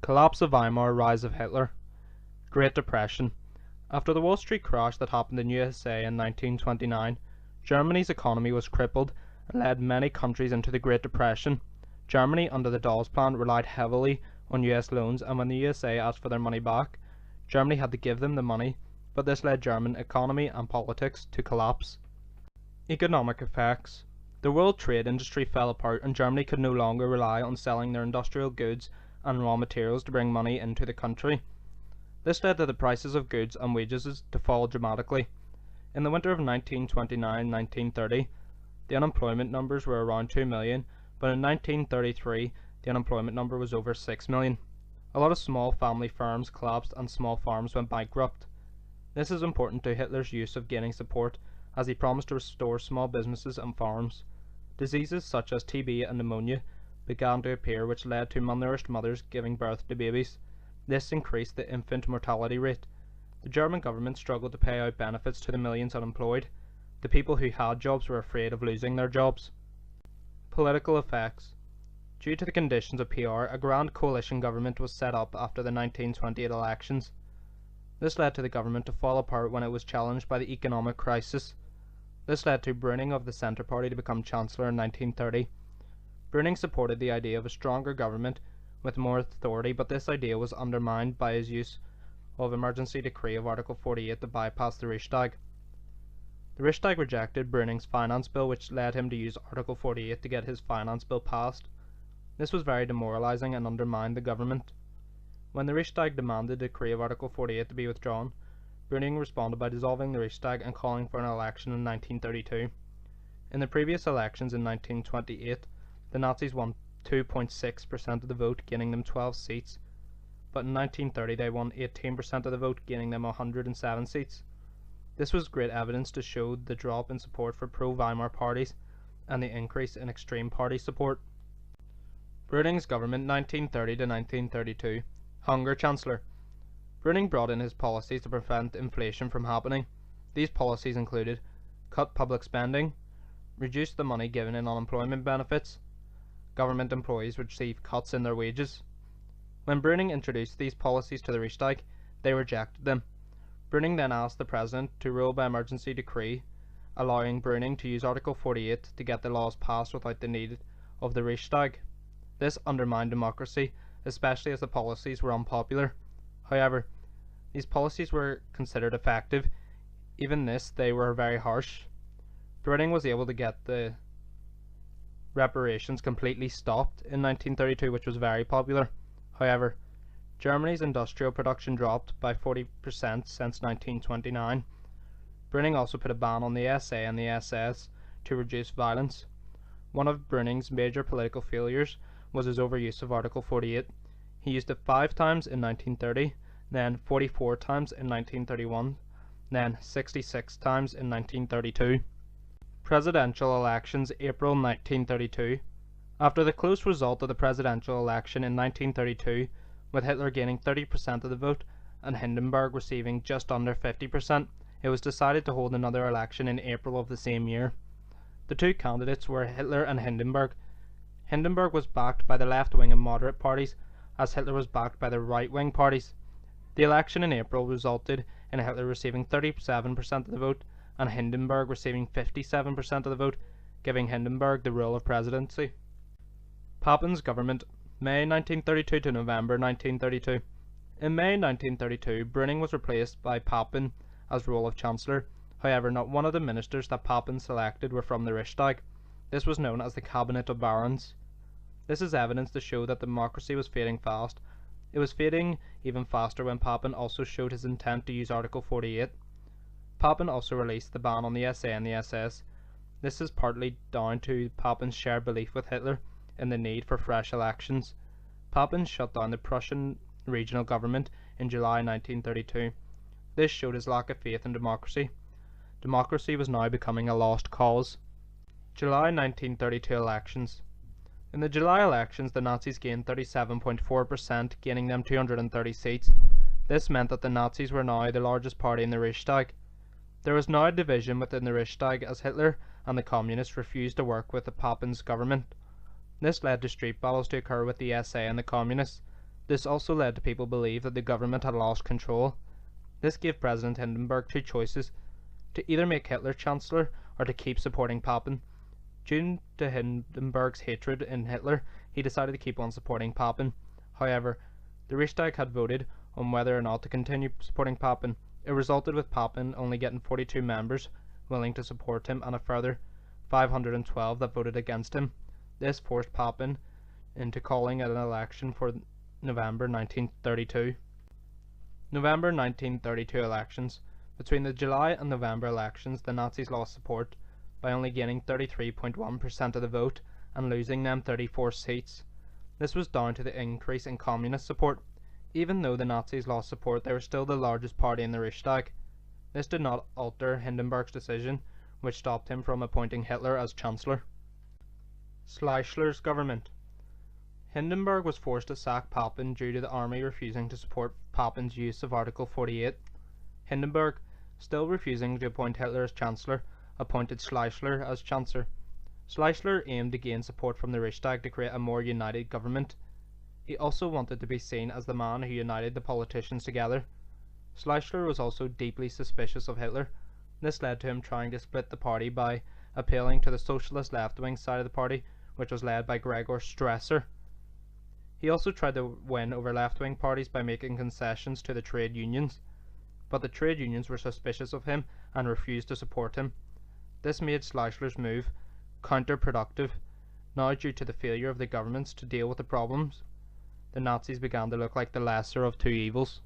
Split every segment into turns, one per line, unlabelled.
Collapse of Weimar, rise of Hitler. Great Depression. After the Wall Street crash that happened in USA in 1929, Germany's economy was crippled and led many countries into the Great Depression. Germany, under the Dawes Plan, relied heavily on US loans, and when the USA asked for their money back, Germany had to give them the money, but this led German economy and politics to collapse. Economic effects. The world trade industry fell apart and Germany could no longer rely on selling their industrial goods and raw materials to bring money into the country. This led to the prices of goods and wages to fall dramatically. In the winter of 1929-1930, the unemployment numbers were around 2 million, but in 1933 the unemployment number was over 6 million. A lot of small family firms collapsed and small farms went bankrupt. This is important to Hitler's use of gaining support, as he promised to restore small businesses and farms. Diseases such as TB and pneumonia began to appear, which led to malnourished mothers giving birth to babies. This increased the infant mortality rate. The German government struggled to pay out benefits to the millions unemployed. The people who had jobs were afraid of losing their jobs. Political effects. Due to the conditions of PR, a grand coalition government was set up after the 1928 elections. This led to the government to fall apart when it was challenged by the economic crisis. This led to Brüning of the Centre Party to become Chancellor in 1930. Brüning supported the idea of a stronger government with more authority, but this idea was undermined by his use of emergency decree of Article 48 to bypass the Reichstag. The Reichstag rejected Brüning's finance bill, which led him to use Article 48 to get his finance bill passed. This was very demoralizing and undermined the government. When the Reichstag demanded the decree of Article 48 to be withdrawn, Brüning responded by dissolving the Reichstag and calling for an election in 1932. In the previous elections in 1928, the Nazis won 2.6% of the vote, gaining them 12 seats, but in 1930 they won 18% of the vote, gaining them 107 seats. This was great evidence to show the drop in support for pro-Weimar parties and the increase in extreme party support. Brüning's government 1930 to 1932. Hunger Chancellor. Brüning brought in his policies to prevent inflation from happening. These policies included cut public spending, reduce the money given in unemployment benefits, government employees receive cuts in their wages. When Brüning introduced these policies to the Reichstag, they rejected them. Brüning then asked the President to rule by emergency decree, allowing Brüning to use Article 48 to get the laws passed without the need of the Reichstag. This undermined democracy, especially as the policies were unpopular. However, these policies were considered effective. Even this, they were very harsh. Brüning was able to get the reparations completely stopped in 1932, which was very popular. However, Germany's industrial production dropped by 40% since 1929. Brüning also put a ban on the SA and the SS to reduce violence. One of Brüning's major political failures was his overuse of Article 48. He used it 5 times in 1930, then 44 times in 1931, then 66 times in 1932. Presidential elections, April 1932. After the close result of the presidential election in 1932, with Hitler gaining 30% of the vote and Hindenburg receiving just under 50%, it was decided to hold another election in April of the same year. The two candidates were Hitler and Hindenburg. Hindenburg was backed by the left-wing and moderate parties, as Hitler was backed by the right-wing parties. The election in April resulted in Hitler receiving 37% of the vote and Hindenburg receiving 57% of the vote, giving Hindenburg the role of presidency. Papen's government, May 1932 to November 1932. In May 1932, Brüning was replaced by Papen as role of Chancellor. However, not one of the ministers that Papen selected were from the Reichstag. This was known as the Cabinet of Barons. This is evidence to show that democracy was fading fast. It was fading even faster when Papen also showed his intent to use Article 48. Papen also released the ban on the SA and the SS. This is partly down to Papen's shared belief with Hitler in the need for fresh elections. Papen shut down the Prussian regional government in July 1932. This showed his lack of faith in democracy. Democracy was now becoming a lost cause. July 1932 elections. In the July elections, the Nazis gained 37.4%, gaining them 230 seats. This meant that the Nazis were now the largest party in the Reichstag. There was now a division within the Reichstag, as Hitler and the Communists refused to work with the Papen's government. This led to street battles to occur with the SA and the Communists. This also led to people believe that the government had lost control. This gave President Hindenburg two choices: to either make Hitler Chancellor or to keep supporting Papen. Due to Hindenburg's hatred in Hitler, he decided to keep on supporting Papen. However, the Reichstag had voted on whether or not to continue supporting Papen. It resulted with Papen only getting 42 members willing to support him and a further 512 that voted against him. This forced Papen into calling an election for November 1932. November 1932 elections. Between the July and November elections, the Nazis lost support by only gaining 33.1% of the vote and losing them 34 seats. This was down to the increase in communist support. Even though the Nazis lost support, they were still the largest party in the Reichstag. This did not alter Hindenburg's decision, which stopped him from appointing Hitler as Chancellor. Schleicher's government. Hindenburg was forced to sack Papen due to the army refusing to support Papen's use of Article 48. Hindenburg, still refusing to appoint Hitler as Chancellor, appointed Schleicher as Chancellor. Schleicher aimed to gain support from the Reichstag to create a more united government. He also wanted to be seen as the man who united the politicians together. Schleicher was also deeply suspicious of Hitler. This led to him trying to split the party by appealing to the socialist left-wing side of the party, which was led by Gregor Strasser. He also tried to win over left-wing parties by making concessions to the trade unions, but the trade unions were suspicious of him and refused to support him. This made Schleicher's move counterproductive. Now, due to the failure of the governments to deal with the problems, the Nazis began to look like the lesser of two evils.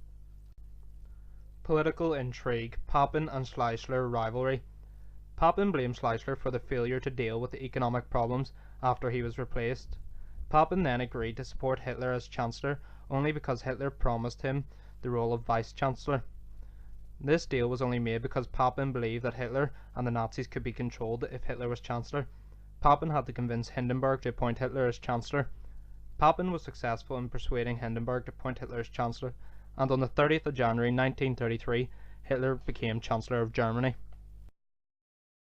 Political intrigue. Papen and Schleicher rivalry. Papen blamed Schleicher for the failure to deal with the economic problems after he was replaced. Papen then agreed to support Hitler as Chancellor only because Hitler promised him the role of Vice-Chancellor. This deal was only made because Papen believed that Hitler and the Nazis could be controlled if Hitler was Chancellor. Papen had to convince Hindenburg to appoint Hitler as Chancellor. Papen was successful in persuading Hindenburg to appoint Hitler as Chancellor, and on the 30th of January 1933, Hitler became Chancellor of Germany.